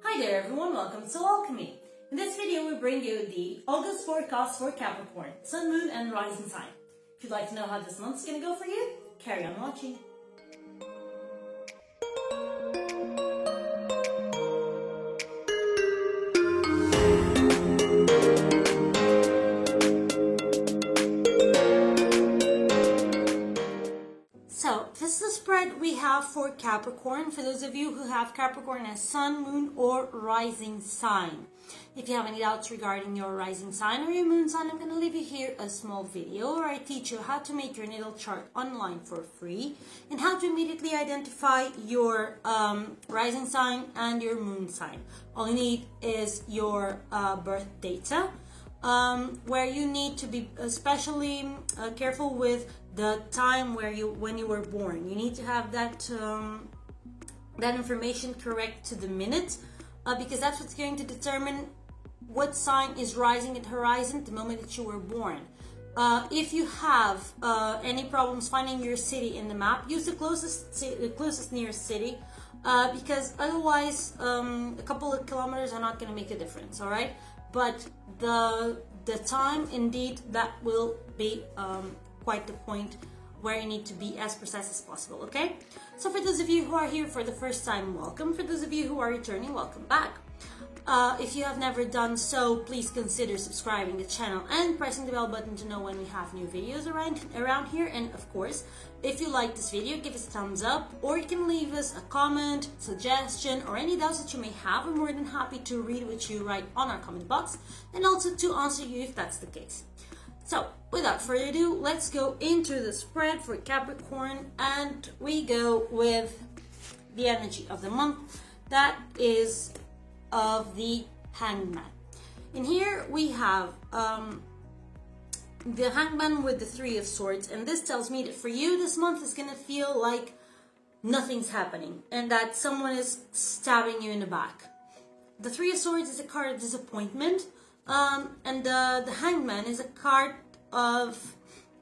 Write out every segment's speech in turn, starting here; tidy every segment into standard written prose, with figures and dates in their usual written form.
Hi there everyone, welcome to Alchemy. In this video we bring you the August forecast for Capricorn, Sun, Moon and Rising sign. If you'd like to know how this month's gonna go for you, carry on watching. So, this is the spread we have for Capricorn, for those of you who have Capricorn as Sun, Moon, or Rising sign. If you have any doubts regarding your Rising sign or your Moon sign, I'm going to leave you here a small video where I teach you how to make your natal chart online for free and how to immediately identify your Rising sign and your Moon sign. All you need is your birth data. Where you need to be especially careful with the time when you were born. You need to have that that information correct to the minute, because that's what's going to determine what sign is rising at horizon the moment that you were born. If you have any problems finding your city in the map, use the closest nearest city, because otherwise a couple of kilometers are not going to make a difference. All right, but the time, indeed, that will be quite the point where you need to be as precise as possible, okay? So for those of you who are here for the first time, welcome. For those of you who are returning, welcome back. If you have never done so, please consider subscribing to the channel and pressing the bell button to know when we have new videos around here. And of course, if you like this video, give us a thumbs up, or you can leave us a comment, suggestion, or any doubts that you may have. I'm more than happy to read what you write on our comment box and also to answer you if that's the case. So without further ado, let's go into the spread for Capricorn, and we go with the energy of the month. That is of the Hangman. In here we have the Hangman with the Three of Swords, and this tells me that for you this month is gonna feel like nothing's happening and that someone is stabbing you in the back. The Three of Swords is a card of disappointment, and the Hangman is a card of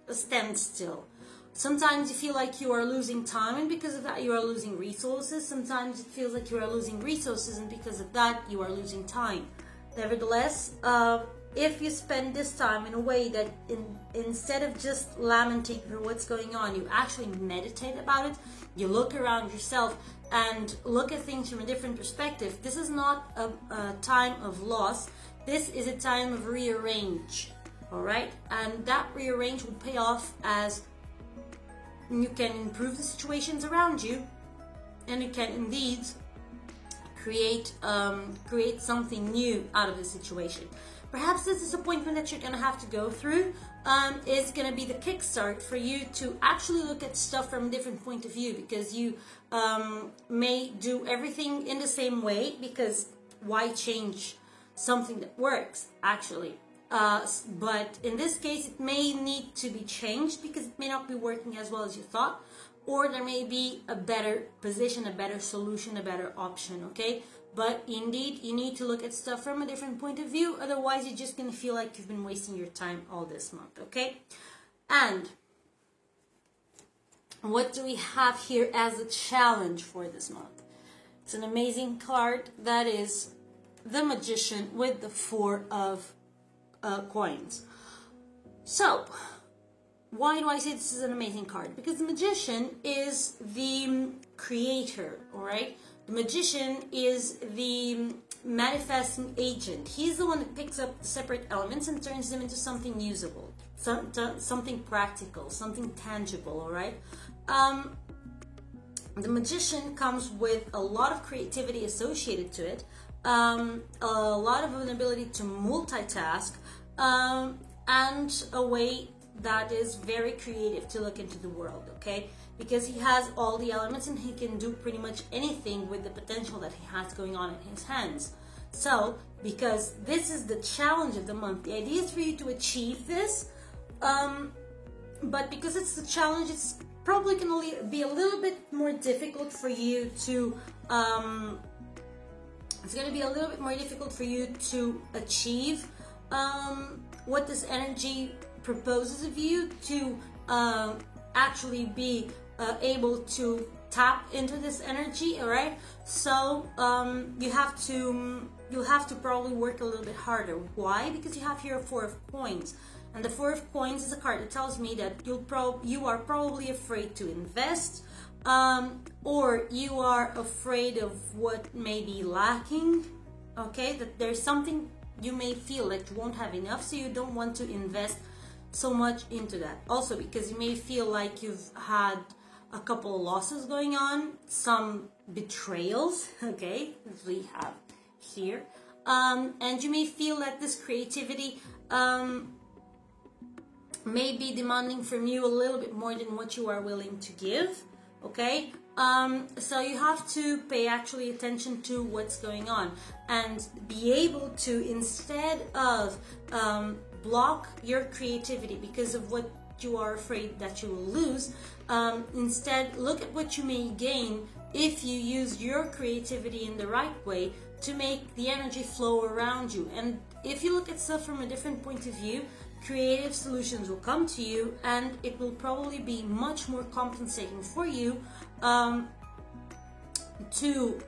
a standstill. Sometimes you feel like you are losing time, and because of that you are losing resources. Sometimes it feels like you are losing resources, and because of that you are losing time. Nevertheless, if you spend this time in a way that instead of just lamenting for what's going on, you actually meditate about it, you look around yourself and look at things from a different perspective, this is not a time of loss. This is a time of rearrange, all right? And that rearrange will pay off as you can improve the situations around you, and you can indeed create something new out of the situation. Perhaps this disappointment that you're going to have to go through is going to be the kickstart for you to actually look at stuff from a different point of view, because you may do everything in the same way, because why change something that works actually? But in this case it may need to be changed because it may not be working as well as you thought, or there may be a better position, a better solution, a better option, okay? But indeed you need to look at stuff from a different point of view, otherwise you're just gonna feel like you've been wasting your time all this month, okay? And what do we have here as a challenge for this month? It's an amazing card, that is the Magician with the Four of coins. So why do I say this is an amazing card? Because the Magician is the creator, all right? The Magician is the manifesting agent. He's the one that picks up the separate elements and turns them into something usable, something practical, something tangible, all right? The Magician comes with a lot of creativity associated to it, a lot of an ability to multitask, and a way that is very creative to look into the world, okay? Because he has all the elements and he can do pretty much anything with the potential that he has going on in his hands. So, because this is the challenge of the month, the idea is for you to achieve this, but because it's the challenge, it's probably going to be a little bit more difficult for you to achieve what this energy proposes of you, to actually be able to tap into this energy, all right? So you'll have to probably work a little bit harder. Why? Because you have here Four of Coins, and the Four of Coins is a card that tells me that you are probably afraid to invest, or you are afraid of what may be lacking. Okay, that there's something you may feel that you won't have enough, so you don't want to invest so much into that. Also because you may feel like you've had a couple of losses going on, some betrayals, okay, as we have here, and you may feel that this creativity may be demanding from you a little bit more than what you are willing to give, okay? So you have to pay actually attention to what's going on and be able to, instead of block your creativity because of what you are afraid that you will lose, instead look at what you may gain if you use your creativity in the right way to make the energy flow around you. And if you look at stuff from a different point of view, creative solutions will come to you, and it will probably be much more compensating for you to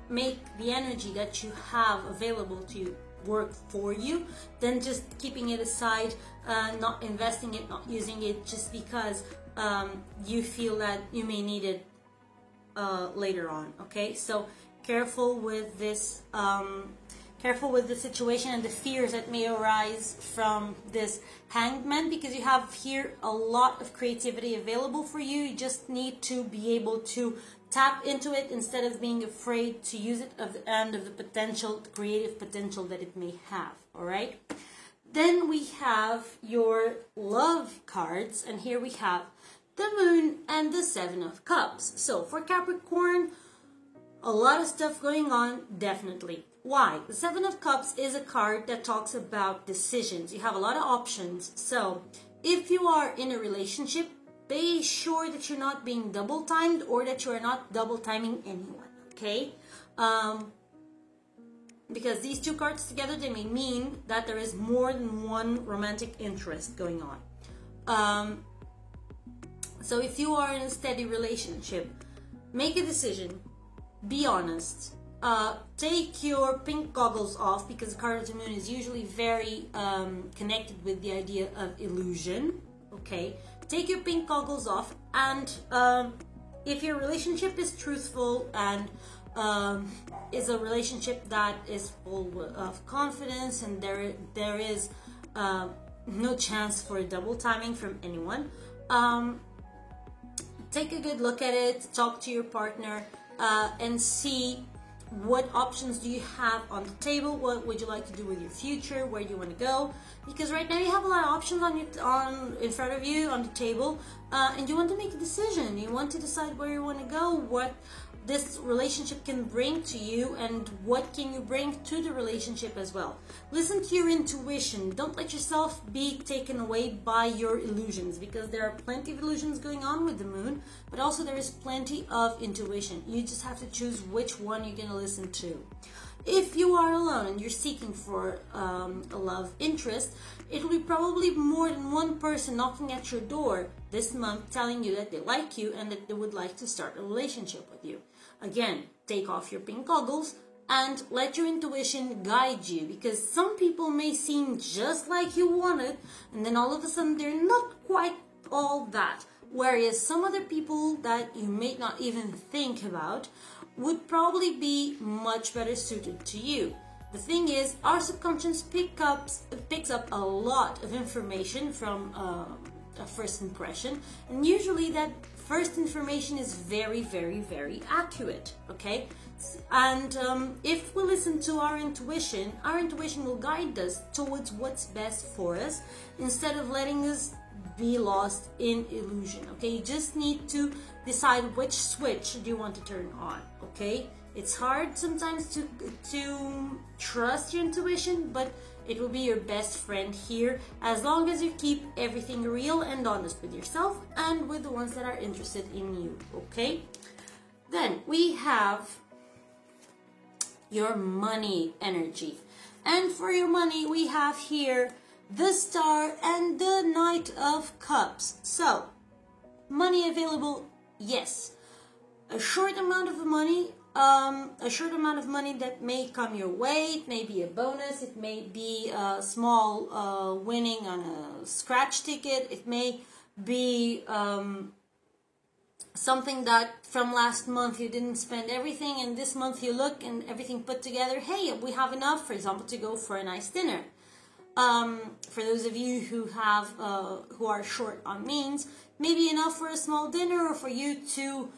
make the energy that you have available to you work for you, than just keeping it aside, not investing it, not using it, just because you feel that you may need it later on. Okay, so careful with this. Careful with the situation and the fears that may arise from this Hanged Man, because you have here a lot of creativity available for you. You just need to be able to tap into it instead of being afraid to use it and of the potential, the creative potential that it may have. All right. Then we have your love cards, and here we have the Moon and the Seven of Cups. So for Capricorn, a lot of stuff going on, definitely. Why? The Seven of Cups is a card that talks about decisions. You have a lot of options. So if you are in a relationship, be sure that you're not being double timed, or that you are not double timing anyone. Okay? Because these two cards together, they may mean that there is more than one romantic interest going on. So if you are in a steady relationship, make a decision. Be honest. Take your pink goggles off, because the card of the Moon is usually very connected with the idea of illusion. Okay, take your pink goggles off, and if your relationship is truthful and is a relationship that is full of confidence, and there is no chance for double timing from anyone, take a good look at it, talk to your partner, and see what options do you have on the table. What would you like to do with your future? Where do you want to go? Because right now you have a lot of options in front of you on the table, and you want to make a decision. You want to decide where you want to go, what this relationship can bring to you, and what can you bring to the relationship as well. Listen to your intuition. Don't let yourself be taken away by your illusions, because there are plenty of illusions going on with the Moon, but also there is plenty of intuition. You just have to choose which one you're going to listen to. If you are alone and you're seeking for a love interest, it will be probably more than one person knocking at your door this month telling you that they like you and that they would like to start a relationship with you. Again, take off your pink goggles and let your intuition guide you, because some people may seem just like you wanted, and then all of a sudden they're not quite all that. Whereas some other people that you may not even think about would probably be much better suited to you. The thing is, our subconscious picks up a lot of information from a first impression, and usually that first information is very, very, very accurate, okay? And if we listen to our intuition will guide us towards what's best for us, instead of letting us be lost in illusion, okay? You just need to decide which switch do you want to turn on, okay? It's hard sometimes to trust your intuition, but it will be your best friend here, as long as you keep everything real and honest with yourself and with the ones that are interested in you, okay? Then we have your money energy. And for your money, we have here the Star and the Knight of Cups. So, money available, yes. a short amount of money, that may come your way. It may be a bonus, it may be a small winning on a scratch ticket, it may be something that from last month you didn't spend everything, and this month you look and everything put together, hey, we have enough, for example, to go for a nice dinner. For those of you who are short on means, maybe enough for a small dinner, or for you to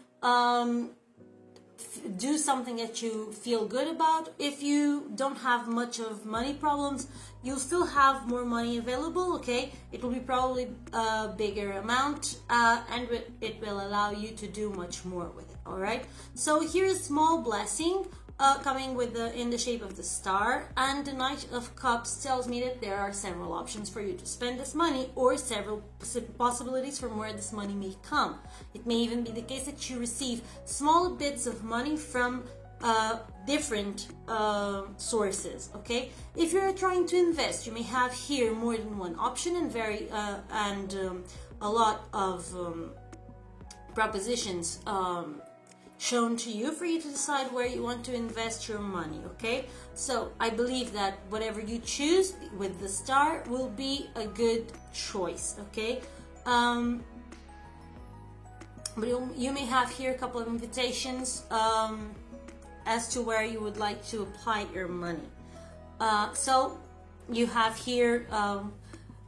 do something that you feel good about. If you don't have much of money problems, you'll still have more money available, okay? It will be probably a bigger amount, and it will allow you to do much more with it, all right? So here's a small blessing coming with in the shape of the star, and the Knight of Cups tells me that there are several options for you to spend this money, or several possibilities from where this money may come. It may even be the case that you receive small bits of money from different sources, okay? If you're trying to invest, you may have here more than one option, and a lot of propositions shown to you for you to decide where you want to invest your money, okay? So I believe that whatever you choose with the star will be a good choice, okay? But you may have here a couple of invitations as to where you would like to apply your money. So you have here a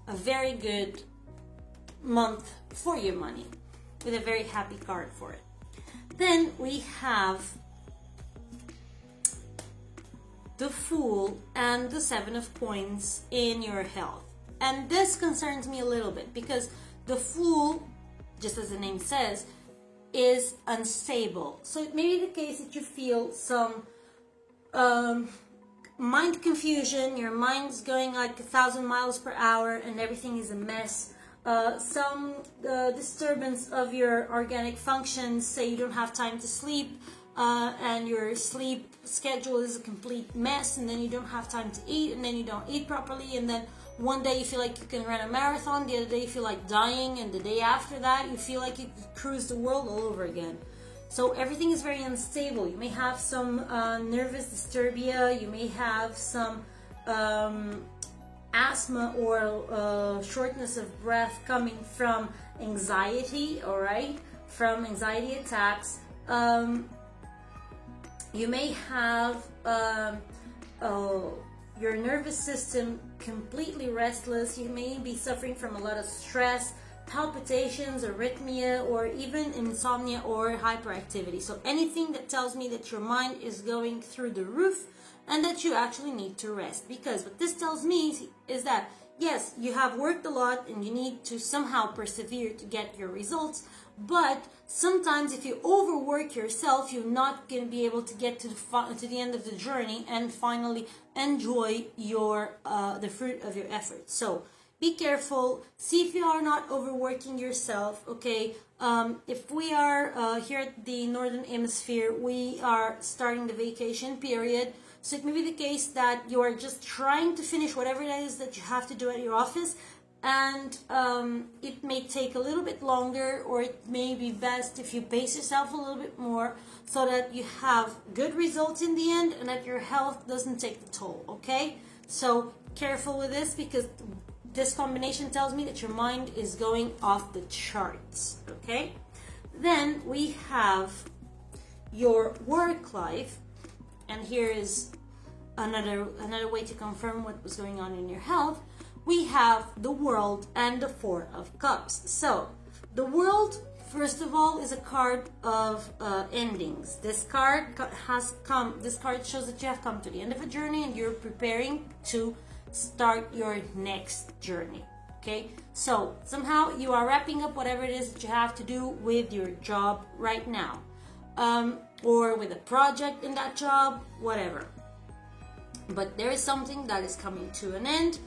very good month for your money, with a very happy card for it. Then we have the Fool and the Seven of Coins in your health. And this concerns me a little bit, because the Fool, just as the name says, is unstable. So it may be the case that you feel some mind confusion, your mind's going like 1,000 miles per hour and everything is a mess. Some disturbance of your organic functions, say you don't have time to sleep, and your sleep schedule is a complete mess, and then you don't have time to eat, and then you don't eat properly, and then one day you feel like you can run a marathon, the other day you feel like dying, and the day after that you feel like you could cruise the world all over again. So everything is very unstable. You may have some nervous disturbia, you may have some asthma or shortness of breath coming from anxiety, all right, from anxiety attacks. You may have your nervous system completely restless. You may be suffering from a lot of stress, palpitations, arrhythmia, or even insomnia or hyperactivity. So anything that tells me that your mind is going through the roof and that you actually need to rest. Because what this tells me is that, yes, you have worked a lot and you need to somehow persevere to get your results, but sometimes if you overwork yourself, you're not going to be able to get to the end of the journey and finally enjoy your the fruit of your efforts. So be careful. See if you are not overworking yourself, okay? If we are here at the Northern Hemisphere, we are starting the vacation period. So it may be the case that you are just trying to finish whatever it is that you have to do at your office, and it may take a little bit longer, or it may be best if you pace yourself a little bit more so that you have good results in the end and that your health doesn't take the toll, okay? So careful with this, because this combination tells me that your mind is going off the charts, okay? Then we have your work life, and here is another way to confirm what was going on in your health. We have the World and the Four of Cups. So the World, first of all, is a card of endings. This card shows that you have come to the end of a journey and you're preparing to start your next journey, okay? So somehow you are wrapping up whatever it is that you have to do with your job right now, or with a project in that job, whatever. But there is something that is coming to an end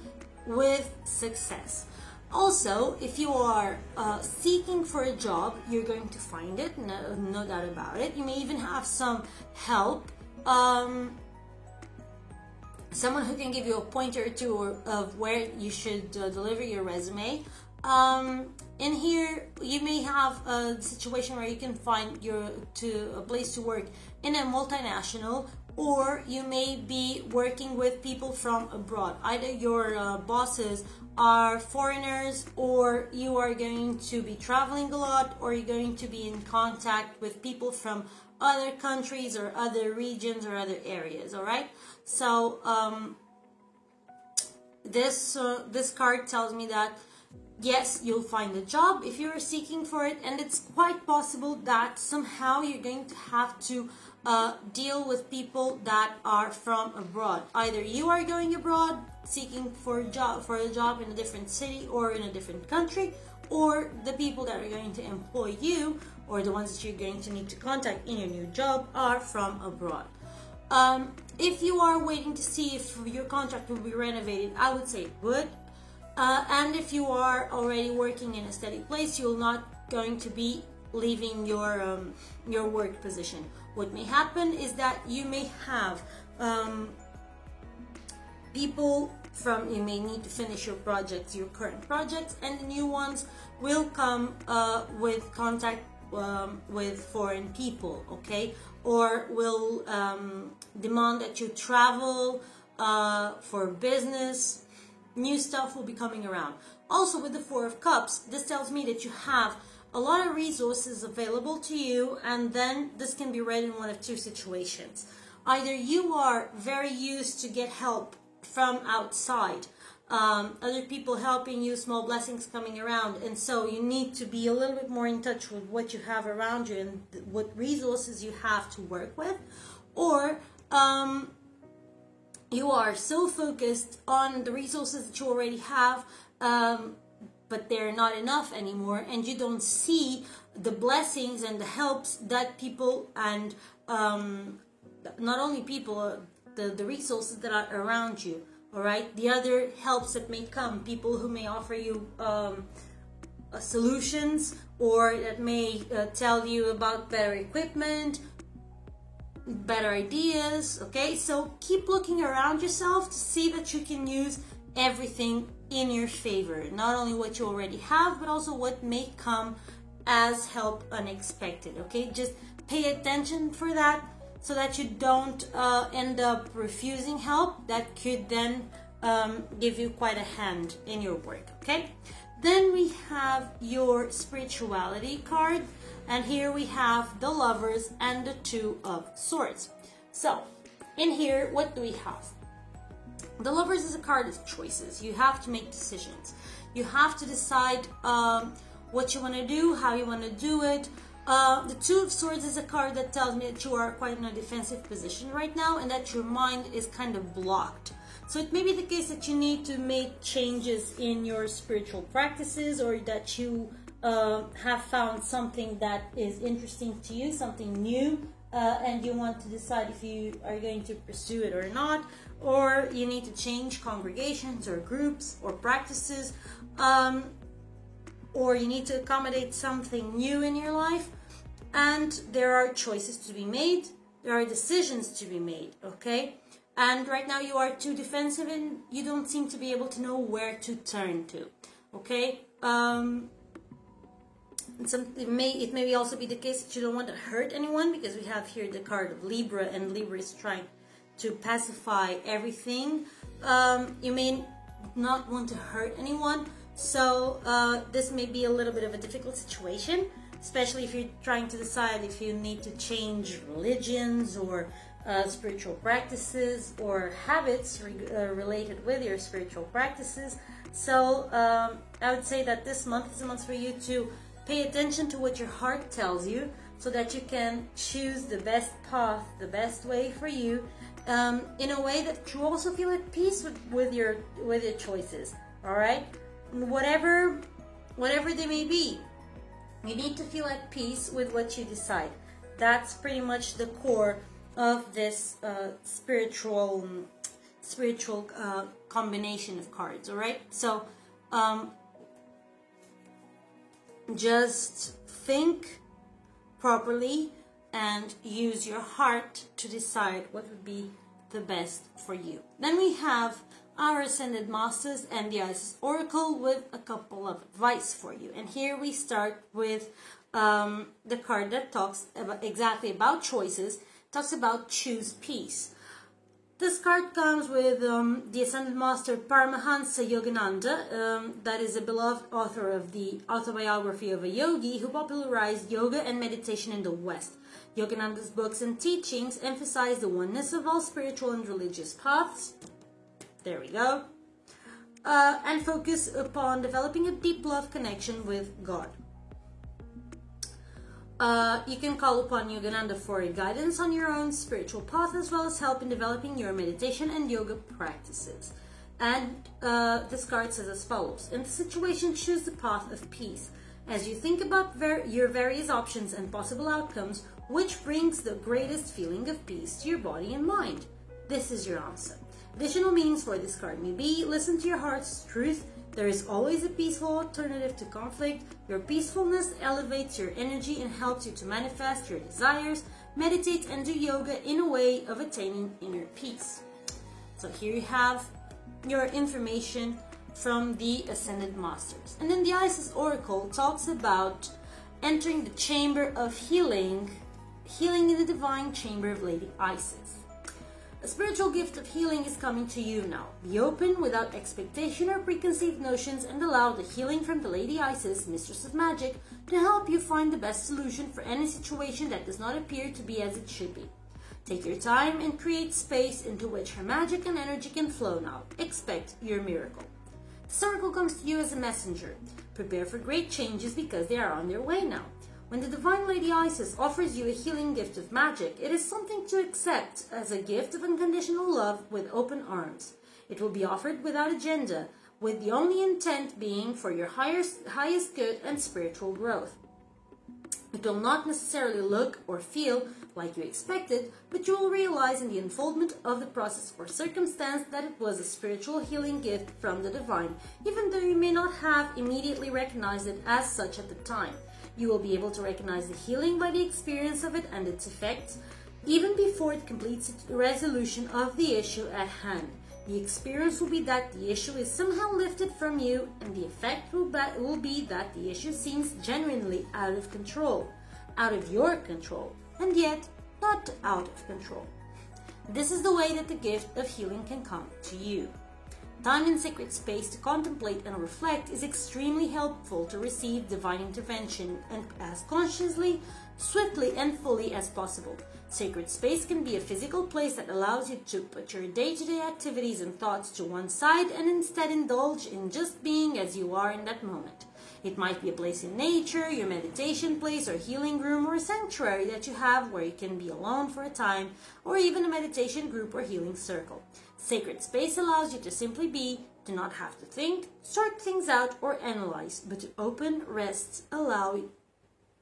with success. Also, if you are seeking for a job, you're going to find it, no doubt about it. You may even have some help, someone who can give you a pointer or two of where you should deliver your resume. In here, you may have a situation where you can find a place to work in a multinational, or you may be working with people from abroad. Either your bosses are foreigners, or you are going to be traveling a lot, or you're going to be in contact with people from other countries or other regions or other areas. All right, so this card tells me that yes, you'll find a job if you're seeking for it, and it's quite possible that somehow you're going to have to deal with people that are from abroad. Either you are going abroad seeking for a job in a different city or in a different country, or the people that are going to employ you, or the ones that you're going to need to contact in your new job, are from abroad. If you are waiting to see if your contract will be renovated, I would say it would. And if you are already working in a steady place, you're not going to be leaving your work position. What may happen is that you may have people you may need to finish your projects, your current projects, and the new ones will come with contact with foreign people, okay? Or will demand that you travel for business. New stuff will be coming around. Also, with the Four of Cups, this tells me that you have a lot of resources available to you, and then this can be read in one of two situations. Either you are very used to get help from outside, other people helping you, small blessings coming around, and so you need to be a little bit more in touch with what you have around you and what resources you have to work with, or you are so focused on the resources that you already have, but they're not enough anymore, and you don't see the blessings and the helps that people and not only people, the resources that are around you. All right, the other helps that may come, people who may offer you solutions, or that may tell you about better equipment, better ideas. Okay, so keep looking around yourself to see that you can use everything in your favor, not only what you already have, but also what may come as help unexpected. Okay, just pay attention for that, so that you don't end up refusing help that could then give you quite a hand in your work. Okay, then we have your spirituality card, and here we have the Lovers and the Two of Swords. So in here, what do we have? The Lovers is a card of choices. You have to make decisions. You have to decide what you want to do, how you want to do it. The Two of Swords is a card that tells me that you are quite in a defensive position right now, and that your mind is kind of blocked. So it may be the case that you need to make changes in your spiritual practices, or that you have found something that is interesting to you, something new, and you want to decide if you are going to pursue it or not, or you need to change congregations or groups or practices, or you need to accommodate something new in your life, and there are choices to be made, there are decisions to be made, okay? And right now you are too defensive and you don't seem to be able to know where to turn to, okay? It may also be the case that you don't want to hurt anyone, because we have here the card of Libra, and Libra is trying to pacify everything. You may not want to hurt anyone, so this may be a little bit of a difficult situation, especially if you're trying to decide if you need to change religions or spiritual practices or habits related with your spiritual practices. So I would say that this month is a month for you to pay attention to what your heart tells you, so that you can choose the best path, the best way for you, in a way that you also feel at peace with your choices. All right, whatever they may be, you need to feel at peace with what you decide. That's pretty much the core of this spiritual combination of cards. All right, so just think properly and use your heart to decide what would be the best for you. Then we have our Ascended Masters and the Isis Oracle with a couple of advice for you. And here we start with the card that talks exactly about choices, talks about choose peace. This card comes with the Ascended Master Paramahansa Yogananda, that is a beloved author of the Autobiography of a Yogi, who popularized yoga and meditation in the West. Yogananda's books and teachings emphasize the oneness of all spiritual and religious paths. There we go. And focus upon developing a deep love connection with God. You can call upon Yogananda for guidance on your own spiritual path, as well as help in developing your meditation and yoga practices. And this card says as follows: in the situation, choose the path of peace. As you think about your various options and possible outcomes, which brings the greatest feeling of peace to your body and mind? This is your answer. Additional meanings for this card may be: listen to your heart's truth. There is always a peaceful alternative to conflict. Your peacefulness elevates your energy and helps you to manifest your desires. Meditate and do yoga in a way of attaining inner peace. So here you have your information from the Ascended Masters. And then the Isis Oracle talks about entering the chamber of healing, healing in the divine chamber of Lady Isis. A spiritual gift of healing is coming to you now. Be open without expectation or preconceived notions and allow the healing from the Lady Isis, Mistress of Magic, to help you find the best solution for any situation that does not appear to be as it should be. Take your time and create space into which her magic and energy can flow now. Expect your miracle. The circle comes to you as a messenger. Prepare for great changes because they are on their way now. When the Divine Lady Isis offers you a healing gift of magic, it is something to accept as a gift of unconditional love with open arms. It will be offered without agenda, with the only intent being for your highest good and spiritual growth. It will not necessarily look or feel like you expected, but you will realize in the unfoldment of the process or circumstance that it was a spiritual healing gift from the Divine, even though you may not have immediately recognized it as such at the time. You will be able to recognize the healing by the experience of it and its effects, even before it completes its resolution of the issue at hand. The experience will be that the issue is somehow lifted from you, and the effect will be that the issue seems genuinely out of control, out of your control, and yet not out of control. This is the way that the gift of healing can come to you. Time in sacred space to contemplate and reflect is extremely helpful to receive divine intervention and as consciously, swiftly, and fully as possible. Sacred space can be a physical place that allows you to put your day-to-day activities and thoughts to one side and instead indulge in just being as you are in that moment. It might be a place in nature, your meditation place or healing room, or a sanctuary that you have where you can be alone for a time, or even a meditation group or healing circle. Sacred space allows you to simply be, to not have to think, sort things out, or analyze, but to open, rest, allow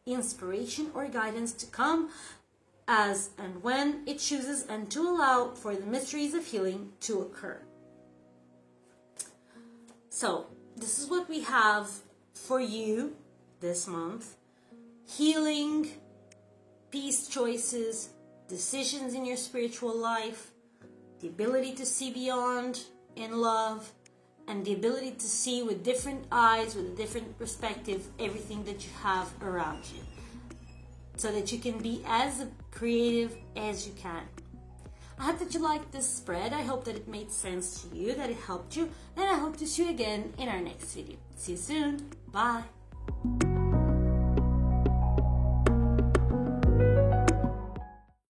inspiration or guidance to come as and when it chooses, and to allow for the mysteries of healing to occur. So, this is what we have for you this month. Healing, peace choices, decisions in your spiritual life, the ability to see beyond in love, and the ability to see with different eyes, with a different perspective, everything that you have around you, so that you can be as creative as you can. I hope that you liked this spread. I hope that it made sense to you, that it helped you, and I hope to see you again in our next video. See you soon. Bye.